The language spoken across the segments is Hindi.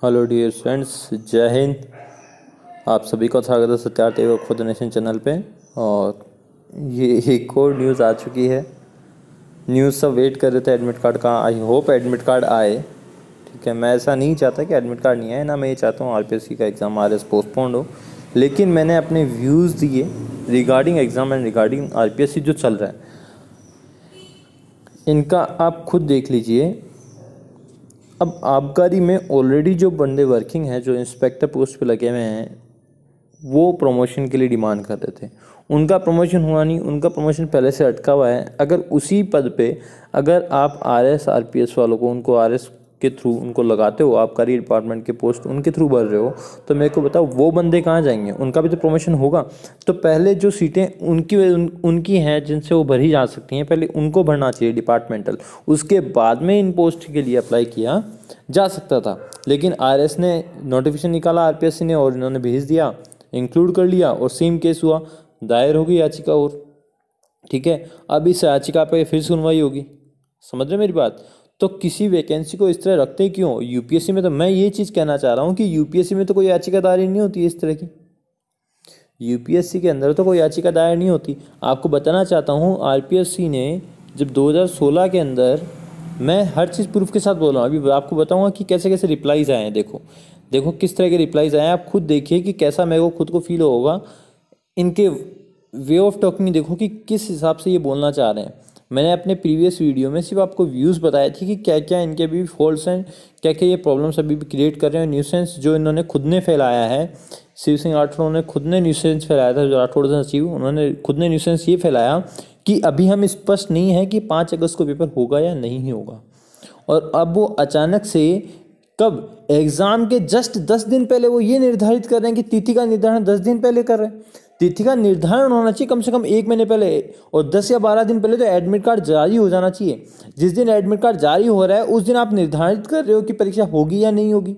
हेलो डियर फ्रेंड्स, जय हिंद। आप सभी का स्वागत है सत्यार्थ एवं खुद नेशन चैनल पे। और ये एक और न्यूज़ आ चुकी है। न्यूज़ सब वेट कर रहे थे एडमिट कार्ड का। आई होप एडमिट कार्ड आए। ठीक है, मैं ऐसा नहीं चाहता कि एडमिट कार्ड नहीं आए, ना मैं ये चाहता हूँ आरपीएससी का एग्ज़ाम आरएस पोस्टपोन्ड हो। लेकिन मैंने अपने व्यूज़ दिए regarding exam and regarding RPSC जो चल रहा है, इनका आप खुद देख लीजिए। अब आबकारी में ऑलरेडी जो बंदे वर्किंग हैं, जो इंस्पेक्टर पोस्ट पे लगे हुए हैं, वो प्रमोशन के लिए डिमांड कर रहे थे। उनका प्रमोशन हुआ नहीं, उनका प्रमोशन पहले से अटका हुआ है। अगर उसी पद पे अगर आप आरएस आरपीएस वालों को, उनको आरएस के थ्रू उनको लगाते हो, आबकारी डिपार्टमेंट के पोस्ट उनके थ्रू भर रहे हो, तो मेरे को बताओ वो बंदे कहाँ जाएंगे? उनका भी तो प्रमोशन होगा। तो पहले जो सीटें उनकी हैं जिनसे वो भरी जा सकती हैं, पहले उनको भरना चाहिए डिपार्टमेंटल। उसके बाद में इन पोस्ट के लिए अप्लाई किया जा सकता था। लेकिन आरएस ने नोटिफिकेशन निकाला आरपीएससी ने, और इन्होंने भेज दिया, इंक्लूड कर लिया, और सेम केस हुआ, दायर हो गई याचिका। और ठीक है, अब इस याचिका पे फिर सुनवाई होगी। समझ रहे मेरी बात? तो किसी वैकेंसी को इस तरह रखते क्यों? यूपीएससी में तो मैं ये चीज़ कहना चाह रहा हूँ कि यूपीएससी में तो कोई याचिका दायर नहीं होती इस तरह की। यूपीएससी के अंदर तो कोई याचिका दायर नहीं होती। आपको बताना चाहता हूँ, आरपीएससी ने जब 2016 के अंदर, मैं हर चीज़ प्रूफ के साथ बोल रहा हूँ, अभी आपको बताऊँगा कि कैसे कैसे रिप्लाईज आए हैं। देखो देखो किस तरह के रिप्लाईज आए हैं, आप खुद देखिए कि कैसा मेरे को खुद को फील होगा। इनके वे ऑफ टॉकिंग देखो कि किस हिसाब से ये बोलना चाह रहे हैं। मैंने अपने प्रीवियस वीडियो में सिर्फ आपको व्यूज़ बताए थे कि क्या क्या इनके भी फॉल्ट्स हैं, क्या क्या ये प्रॉब्लम्स अभी भी क्रिएट कर रहे हैं। न्यूसेंस जो इन्होंने खुद ने फैलाया है, शिव सिंह राठौड़ ने खुद ने न्यूसेंस फैलाया था, जो राठौड़ सचिव, उन्होंने खुद ने न्यूसेंस ये फैलाया कि अभी हम स्पष्ट नहीं है कि 5 अगस्त को पेपर होगा या नहीं होगा। और अब वो अचानक से कब, एग्जाम के जस्ट 10 दिन पहले वो ये निर्धारित कर रहे हैं कि तिथि का निर्धारण 10 दिन पहले कर रहे हैं। तिथि का निर्धारण होना चाहिए कम से कम 1 महीने पहले, और 10 या 12 दिन पहले तो एडमिट कार्ड जारी हो जाना चाहिए। जिस दिन एडमिट कार्ड जारी हो रहा है उस दिन आप निर्धारित कर रहे हो कि परीक्षा होगी या नहीं होगी।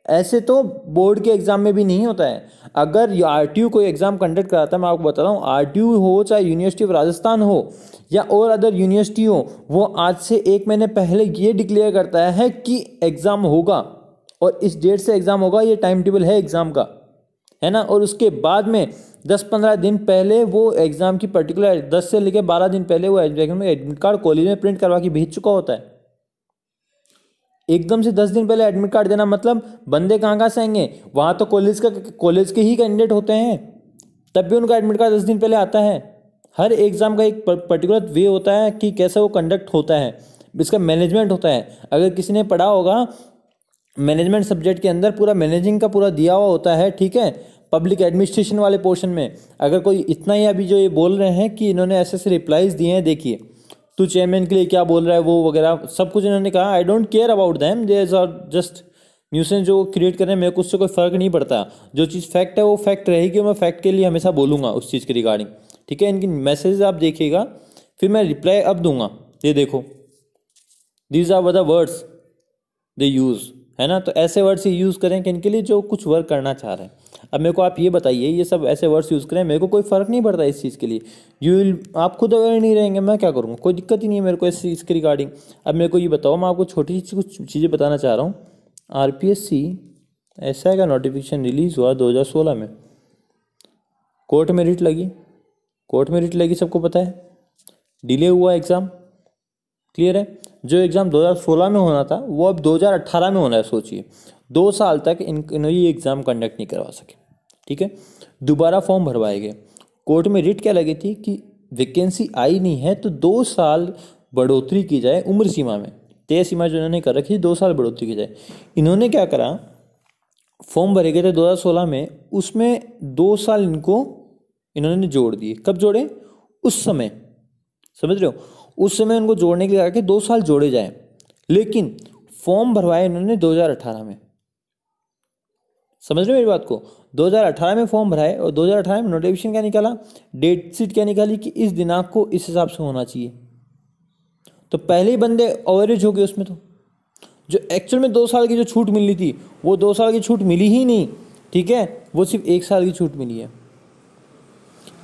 ऐसे तो बोर्ड के एग्जाम में भी नहीं होता है। अगर आरटीयू कोई एग्जाम कंडक्ट कराता है, मैं आपको बता रहा हूँ, आरटीयू हो चाहे यूनिवर्सिटी ऑफ राजस्थान हो या और अदर यूनिवर्सिटी हो, वो आज से 1 महीने पहले ये डिक्लेयर करता है कि एग्जाम होगा और इस डेट से एग्जाम होगा, ये टाइम टेबल है एग्जाम का, है ना। और उसके बाद में 10-15 दिन पहले वो एग्जाम की पर्टिकुलर 10 से लेकर 12 दिन पहले वो एडमिट कार्ड कॉलेज में प्रिंट करवा के भेज चुका होता है। एकदम से 10 दिन पहले एडमिट कार्ड देना मतलब बंदे कहाँ से आएंगे? वहाँ तो कॉलेज के ही कैंडिडेट होते हैं, तब भी उनका एडमिट कार्ड 10 दिन पहले आता है। हर एग्जाम का एक पर्टिकुलर वे होता है कि कैसे वो कंडक्ट होता है, इसका मैनेजमेंट होता है। अगर किसी ने पढ़ा होगा मैनेजमेंट सब्जेक्ट के अंदर, पूरा मैनेजिंग का पूरा दिया हुआ होता है, ठीक है, पब्लिक एडमिनिस्ट्रेशन वाले पोर्शन में। अगर कोई इतना ही अभी जो ये बोल रहे हैं कि इन्होंने ऐसे ऐसे रिप्लाईज दिए हैं, देखिए तू चेयरमैन के लिए क्या बोल रहा है, वो वगैरह सब कुछ इन्होंने कहा। I don't care about them, they are just nuisance जो क्रिएट कर रहे हैं, मेरे को उससे कोई फर्क नहीं पड़ता। जो चीज़ फैक्ट है वो फैक्ट रहेगी, मैं फैक्ट के लिए हमेशा बोलूँगा उस चीज़ के रिगार्डिंग, ठीक है। इनकी मैसेज आप देखिएगा, फिर मैं रिप्लाई अब दूंगा। ये देखो, these are the words they use, है ना। तो ऐसे वर्ड्स यूज़ करें कि इनके लिए जो कुछ वर्क करना चाह रहे हैं। अब मेरे को आप ये बताइए, ये सब ऐसे वर्ड्स यूज़ करें, मेरे को कोई फ़र्क नहीं पड़ता इस चीज़ के लिए। आप खुद अवेयर नहीं रहेंगे, मैं क्या करूँगा? कोई दिक्कत ही नहीं है मेरे को इस चीज़ के रिगार्डिंग। अब मेरे को ये बताओ, मैं आपको छोटी सी कुछ चीज़ें बताना चाह रहा हूँ। आरपीएससी एसआई का नोटिफिकेशन रिलीज़ हुआ 2016 में, कोर्ट में रिट लगी, सबको पता है, डिले हुआ एग्ज़ाम, क्लियर है। जो एग्ज़ाम 2016 में होना था वो अब 2018 में होना है। सोचिए 2 साल तक इन्होंने ये एग्ज़ाम कंडक्ट नहीं करवा सके, ठीक है। दोबारा फॉर्म भरवाए गए, कोर्ट में रिट क्या लगी थी कि वैकेंसी आई नहीं है तो 2 साल बढ़ोतरी की जाए उम्र सीमा में। तय सीमा जो इन्होंने कर रखी, 2 साल बढ़ोतरी की जाए। इन्होंने क्या करा, फॉर्म भरे गए थे 2016 में, उसमें 2 साल इन्होंने जोड़ दिए। कब जोड़े? उस समय, समझ रहे हो, उस समय उनको जोड़ने के लिए आके 2 साल जोड़े जाए। लेकिन फॉर्म भरवाए इन्होंने 2018 में, समझ रहे हो मेरी बात को। 2018 में फॉर्म भराए और 2018 में नोटिफिकेशन क्या निकाला, डेट शीट क्या निकाली कि इस दिनांक को इस हिसाब से होना चाहिए। तो पहले ही बंदे ओवरेज हो गए उसमें। तो जो एक्चुअल में 2 साल की जो छूट मिलनी थी, वो 2 साल की छूट मिली ही नहीं, ठीक है, वो सिर्फ 1 साल की छूट मिली है।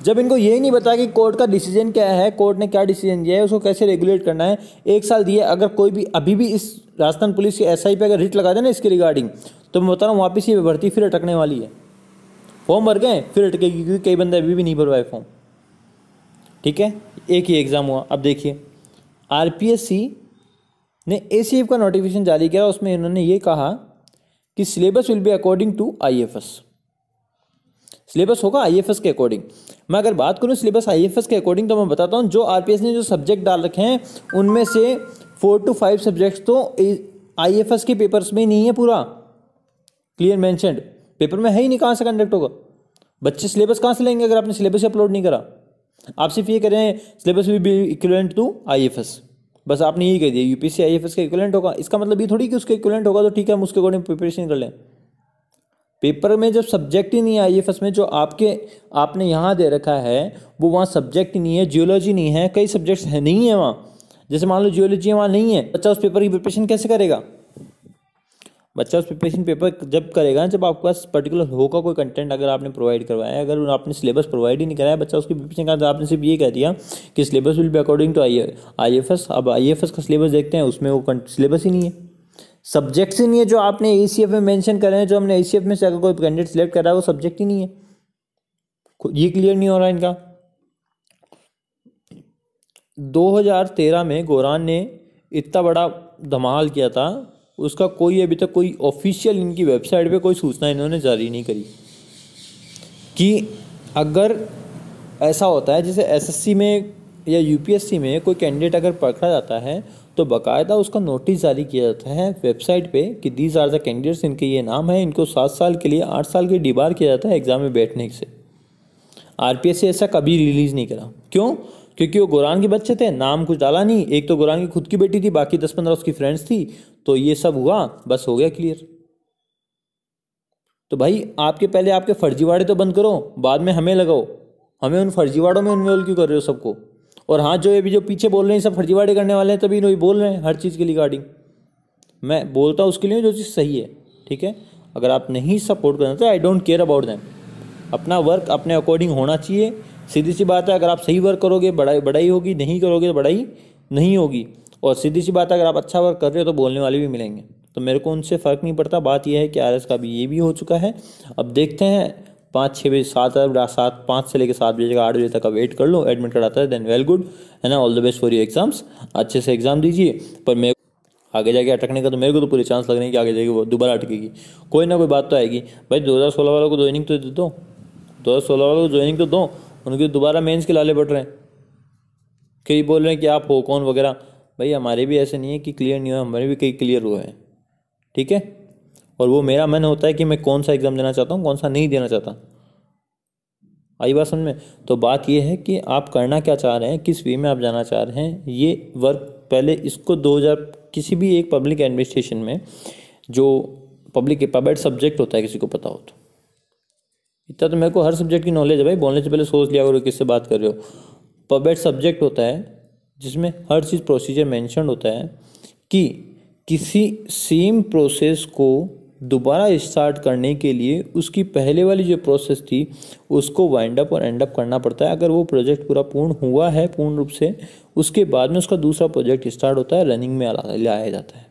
जब इनको यही नहीं पता कि कोर्ट का डिसीजन क्या है, कोर्ट ने क्या डिसीजन दिया है, उसको कैसे रेगुलेट करना है। 1 साल दिए, अगर कोई भी अभी भी इस राजस्थान पुलिस की एसआई पे अगर रिट लगा देना इसके रिगार्डिंग, तो मैं बता रहा हूँ वापस ये भर्ती फिर अटकने वाली है। फॉर्म भर गए फिर अटकेगी, क्योंकि कई बंदे अभी भी नहीं भरवाए फॉर्म। ठीक है, एक ही एग्ज़ाम हुआ। अब देखिए आरपीएससी ने एसीएफ का नोटिफिकेशन जारी किया, उसमें इन्होंने ये कहा कि syllabus will be according to IFS. Syllabus होगा आईएफएस के अकॉर्डिंग। मैं अगर बात करूं सिलेबस आईएफएस के अकॉर्डिंग, तो मैं बताता हूं जो आरपीएस ने जो सब्जेक्ट डाल रखे हैं उनमें से 4 to 5 सब्जेक्ट्स तो आईएफएस के पेपर्स में ही नहीं है, पूरा क्लियर मेंशन्ड पेपर में है ही नहीं, कहाँ से कंडक्ट होगा। बच्चे सिलेबस कहाँ से लेंगे अगर आपने सिलेबस अपलोड नहीं करा। आप सिर्फ ये करें syllabus will be equivalent to IFS, बस आपने यही कह दिया यूपीएससी आईएफएस का इक्विवेलेंट होगा। इसका मतलब ये थोड़ी कि उसके इक्विवेलेंट होगा तो ठीक है हम उसके अकॉर्डिंग प्रिपरेशन कर लें। पेपर में जब सब्जेक्ट ही नहीं है आईएफएस में, जो आपने यहाँ दे रखा है वो वहाँ सब्जेक्ट ही नहीं है, जियोलॉजी नहीं है, कई सब्जेक्ट्स है नहीं है वहाँ। जैसे मान लो जियोलॉजी वहाँ नहीं है, बच्चा उस पेपर की प्रिपरेशन कैसे करेगा। बच्चा उस प्रिपरेशन पेपर जब करेगा जब आपके पास पर्टिकुलर होगा कोई कंटेंट अगर आपने प्रोवाइड करवाया है। अगर आपने सिलेबस प्रोवाइड ही नहीं कराया, बच्चा उसकी प्रिपरेशन का, आपने सिर्फ ये कह दिया कि syllabus will be according to IFS. अब आईएफएस का सिलेबस देखते हैं, उसमें वो सिलेबस ही नहीं है, सब्जेक्ट्स ही नहीं है जो आपने एसीएफ में मेंशन करे हैं। जो हमने एसीएफ में से अगर कोई कैंडिडेट सिलेक्ट कर रहा है वो सब्जेक्ट ही नहीं है, ये क्लियर नहीं हो रहा इनका। 2013 में गोरान ने इतना बड़ा धमाल किया था, उसका कोई अभी तक कोई ऑफिशियल इनकी वेबसाइट पे कोई सूचना इन्होंने जारी नहीं करी कि अगर ऐसा होता है जैसे एसएससी में या यूपीएससी में कोई कैंडिडेट अगर पकड़ा जाता है तो बाकायदा उसका नोटिस जारी किया जाता है वेबसाइट पे कि दीज आर द कैंडिडेट्स, इनके ये नाम है, इनको 7 साल के लिए 8 साल की डिबार किया जाता है एग्जाम में बैठने से। आरपीएससी ऐसा कभी रिलीज नहीं करा, क्यों? क्योंकि वो गोरान के बच्चे थे, नाम कुछ डाला नहीं। एक तो गोरान की खुद की बेटी थी, बाकी 10-15 उसकी फ्रेंड्स थी, तो ये सब हुआ, बस हो गया क्लियर। तो भाई आपके पहले आपके फर्जीवाड़े तो बंद करो, बाद में हमें लगाओ। हमें उन फर्जीवाड़ों में इन्वॉल्व क्यों कर रहे हो सबको। और हाँ, जो अभी जो पीछे बोल रहे हैं सब फर्जीवाड़े करने वाले हैं, तभी वही बोल रहे हैं हर चीज़ के रिगार्डिंग। मैं बोलता हूँ उसके लिए जो चीज़ सही है, ठीक है। अगर आप नहीं सपोर्ट करना तो आई डोंट केयर अबाउट दैम। अपना वर्क अपने अकॉर्डिंग होना चाहिए, सीधी सी बात है। अगर आप सही वर्क करोगे बढ़ाई होगी, नहीं करोगे तो बढ़ाई नहीं होगी। और सीधी सी बात है, अगर आप अच्छा वर्क कर रहे हो तो बोलने वाले भी मिलेंगे। तो मेरे को उनसे फ़र्क नहीं पड़ता। बात यह है कि आरएस का भी ये भी हो चुका है। अब देखते हैं 5-6 बजे 5 से लेकर 7 बजे का 8 बजे तक का वेट कर लो, एडमिट कराता है देन वेल गुड, है ना। All the best for your exams, अच्छे से एग्जाम दीजिए। पर मैं आगे जाके अटकने का तो मेरे को तो पूरे चांस लग रहे हैं कि आगे जाके वो दोबारा अटकेगी, कोई ना कोई बात तो आएगी। भाई 2016 वालों को ज्वाइनिंग तो दे दो, 2016 वालों को ज्वाइनिंग तो दो, उनके दोबारा मेंस के लाले पड़ रहे हैं। कई बोल रहे हैं कि आप हो कौन वगैरह। भाई हमारे भी ऐसे नहीं है कि क्लियर नहीं हुआ, हमारे भी कई क्लियर हुए हैं, ठीक है। और वो मेरा मन होता है कि मैं कौन सा एग्ज़ाम देना चाहता हूँ, कौन सा नहीं देना चाहता। आई बात समझ में। तो बात ये है कि आप करना क्या चाह रहे हैं, किस वे में आप जाना चाह रहे हैं। ये वर्क पहले इसको 2000 किसी भी एक पब्लिक एडमिनिस्ट्रेशन में जो पब्लिक सब्जेक्ट होता है, किसी को पता हो तो। इतना तो मेरे को हर सब्जेक्ट की नॉलेज है भाई, बोलने से पहले सोच लिया करो किससे बात कर रहे हो। पब्लिक सब्जेक्ट होता है जिसमें हर चीज़ प्रोसीजर मेंशन होता है कि किसी सेम प्रोसेस को दोबारा स्टार्ट करने के लिए उसकी पहले वाली जो प्रोसेस थी उसको वाइंड अप और एंड अप करना पड़ता है। अगर वो प्रोजेक्ट पूरा पूर्ण हुआ है पूर्ण रूप से, उसके बाद में उसका दूसरा प्रोजेक्ट स्टार्ट होता है, रनिंग में लाया जाता है।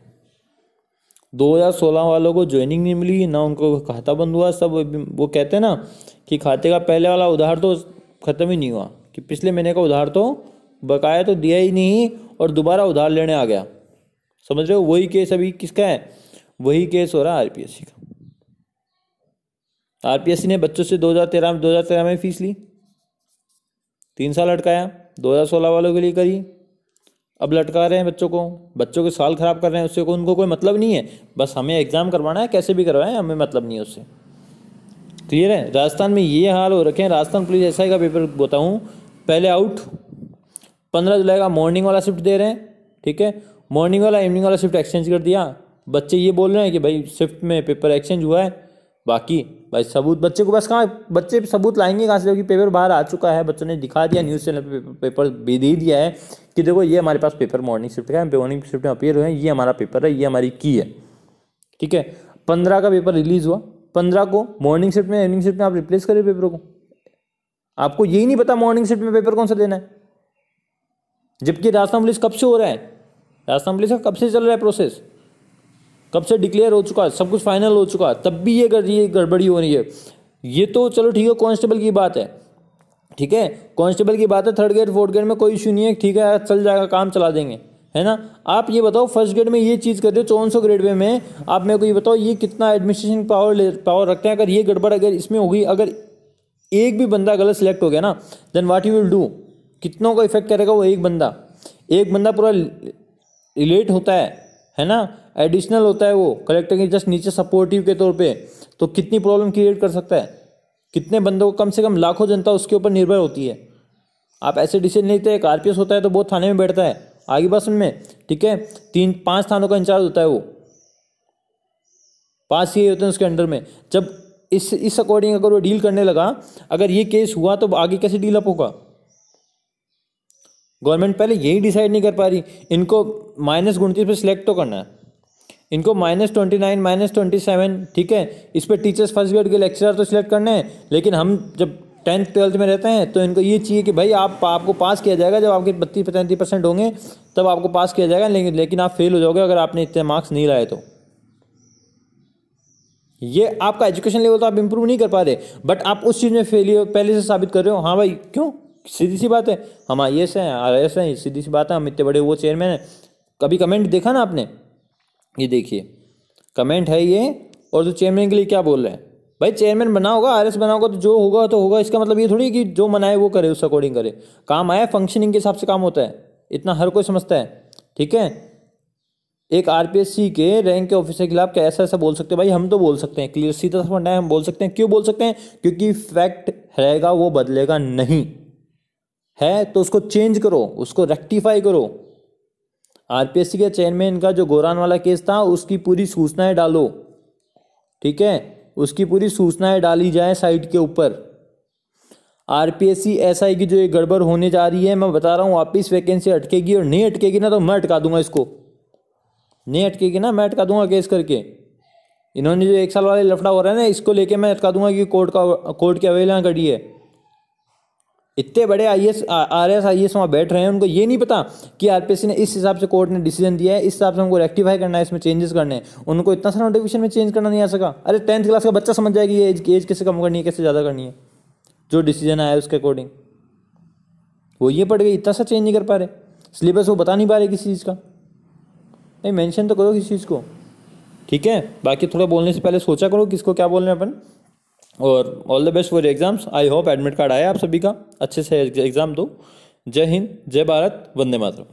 2016 वालों को ज्वाइनिंग नहीं मिली ना, उनको खाता बंद हुआ सब। वो कहते हैं ना कि खाते का पहले वाला उधार तो ख़त्म ही नहीं हुआ, कि पिछले महीने का उधार तो बकाया तो दिया ही नहीं और दोबारा उधार लेने आ गया। समझ रहे हो? वही केस अभी किसका है, वही केस हो रहा है आरपीएससी का। आरपीएससी ने बच्चों से 2013 में फीस ली, 3 साल लटकाया, 2016 वालों के लिए करी, अब लटका रहे हैं बच्चों के साल खराब कर रहे हैं। उससे उनको कोई मतलब नहीं है, बस हमें एग्जाम करवाना है, कैसे भी करवाएं, हमें मतलब नहीं है उससे। क्लियर है? राजस्थान में ये हाल हो रखे हैं। राजस्थान पुलिस एसआई का पेपर बताऊं, पहले आउट 15 जुलाई का मॉर्निंग वाला शिफ्ट दे रहे हैं, ठीक है। मॉर्निंग वाला इवनिंग वाला शिफ्ट एक्सचेंज कर दिया। बच्चे ये बोल रहे हैं कि भाई शिफ्ट में पेपर एक्सचेंज हुआ है, बाकी भाई सबूत बच्चे को बस कहाँ, बच्चे सबूत लाएंगे कहाँ से, जबकि पेपर बाहर आ चुका है, बच्चों ने दिखा दिया, न्यूज़ चैनल पे पेपर भी दे दिया है कि देखो ये हमारे पास पेपर मॉर्निंग शिफ्ट का है, मॉर्निंग शिफ्ट में अपीयर हुए हैं, ये हमारा पेपर है, ये हमारी की है, ठीक है। 15 का पेपर रिलीज़ हुआ, 15 को मॉर्निंग शिफ्ट में इवनिंग शिफ्ट में आप रिप्लेस करें पेपर को, आपको यही नहीं पता मॉर्निंग शिफ्ट में पेपर कौन सा देना है, जबकि राजस्थान पुलिस कब से हो रहा है, राजस्थान पुलिस का कब से चल रहा है प्रोसेस, कब से डिक्लेयर हो चुका है, सब कुछ फाइनल हो चुका है, तब भी ये गड़बड़ी हो रही है। ये तो चलो ठीक है, कांस्टेबल की बात है, ठीक है, कांस्टेबल की बात है, थर्ड ग्रेड फोर्थ ग्रेड में कोई इशू नहीं है, ठीक है, चल जाएगा, काम चला देंगे, है ना। आप ये बताओ फर्स्ट ग्रेड में ये चीज़ कर रहे हो, 5400 ग्रेड में आप मेरे को ये बताओ ये कितना एडमिनिस्ट्रेशन पावर रखते हैं। अगर ये गड़बड़ अगर इसमें होगी, अगर एक भी बंदा गलत सिलेक्ट हो गया ना, then what you will do, कितनों का इफेक्ट करेगा वो एक बंदा पूरा रिलेट होता है ना, एडिशनल होता है वो कलेक्टर के जस्ट नीचे सपोर्टिव के तौर पे, तो कितनी प्रॉब्लम क्रिएट कर सकता है, कितने बंदों को, कम से कम लाखों जनता उसके ऊपर निर्भर होती है। आप ऐसे डिसीजन लेते, एक आरपीएस होता है तो बहुत थाने में बैठता है, आगे बात सुन में, ठीक है, 3-5 थानों का इंचार्ज होता है वो, 5 सीए होते हैं उसके अंडर में। जब इस अकॉर्डिंग अगर वो डील करने लगा, अगर ये केस हुआ तो आगे कैसे डील अप होगा। गवर्नमेंट पहले यही डिसाइड नहीं कर पा रही, इनको -29 पे सिलेक्ट तो करना है, इनको -29 -27, ठीक है, इस पर टीचर्स फर्स्ट ग्रेड के लेक्चरर तो सिलेक्ट करने हैं, लेकिन हम जब 10th 12th में रहते हैं तो इनको ये चाहिए कि भाई आपको पास किया जाएगा, जब आपके 32-33% होंगे तब आपको पास किया जाएगा, लेकिन आप फेल हो जाओगे अगर आपने इतने मार्क्स नहीं लाए तो। ये आपका एजुकेशन लेवल तो आप इंप्रूव नहीं कर पा रहे, बट आप उस चीज़ में फेलियर पहले से साबित कर रहे हो। हाँ भाई, क्यों, सीधी सी बात है, हम IAS हैं, RIS हैं, सीधी सी बात है, हम इतने बड़े वो चेयरमैन हैं। कभी कमेंट देखा ना आपने, ये देखिए कमेंट है ये, और जो चेयरमैन के लिए क्या बोल रहे हैं, भाई चेयरमैन बना होगा, RS बना होगा तो जो होगा तो होगा, इसका मतलब ये थोड़ी कि जो मनाए वो करे, उस अकॉर्डिंग करे। काम आया, फंक्शनिंग के हिसाब से काम होता है, इतना हर कोई समझता है, ठीक है। एक RPSC के रैंक के ऑफिसर के खिलाफ क्या ऐसा बोल सकते हैं, भाई हम तो बोल सकते हैं, क्लियर सीधा सा फंडा है, हम बोल सकते हैं। क्यों बोल सकते हैं, क्योंकि फैक्ट रहेगा, वो बदलेगा नहीं है, तो उसको चेंज करो, उसको रेक्टिफाई करो। RPSC के चेयरमैन का जो गोरान वाला केस था, उसकी पूरी सूचनाएं डालो, ठीक है, उसकी पूरी सूचनाएं डाली जाए साइट के ऊपर। RPSC SI की जो ये गड़बड़ होने जा रही है, मैं बता रहा हूँ, वापिस वैकेंसी अटकेगी, और नहीं अटकेगी ना तो मैं अटका दूंगा इसको, नहीं अटकेगी ना मैं अटका दूंगा केस करके। इन्होंने जो 1 साल वाले लफड़ा हो रहा है ना, इसको लेके मैं अटका दूंगा कि कोर्ट की अवहेलना करी है। इतने बड़े RS IAS वहाँ बैठ रहे हैं, उनको ये नहीं पता कि RPSC ने इस हिसाब से, कोर्ट ने डिसीजन दिया है, इस हिसाब से हमको रेक्टिफाई करना है, इसमें चेंजेस करने हैं। उनको इतना सा नोटिफिकेशन में चेंज करना नहीं आ सका। अरे 10th क्लास का बच्चा समझ जाएगी ये एज कैसे कम करनी है, कैसे ज़्यादा करनी है, जो डिसीजन आया उसके अकॉर्डिंग। वो ये पढ़ गई, इतना सा चेंज नहीं कर पा रहे, सिलेबस वो बता नहीं पा रहे किसी चीज़ का। नहीं, मेंशन तो करो किसी चीज़ को, ठीक है। बाकी थोड़ा बोलने से पहले सोचा करो किसको क्या बोलना है अपन। और all the best for exams. I hope admit card आया आप सभी का, अच्छे से एग्ज़ाम दो। जय हिंद, जय भारत, वंदे मातरम।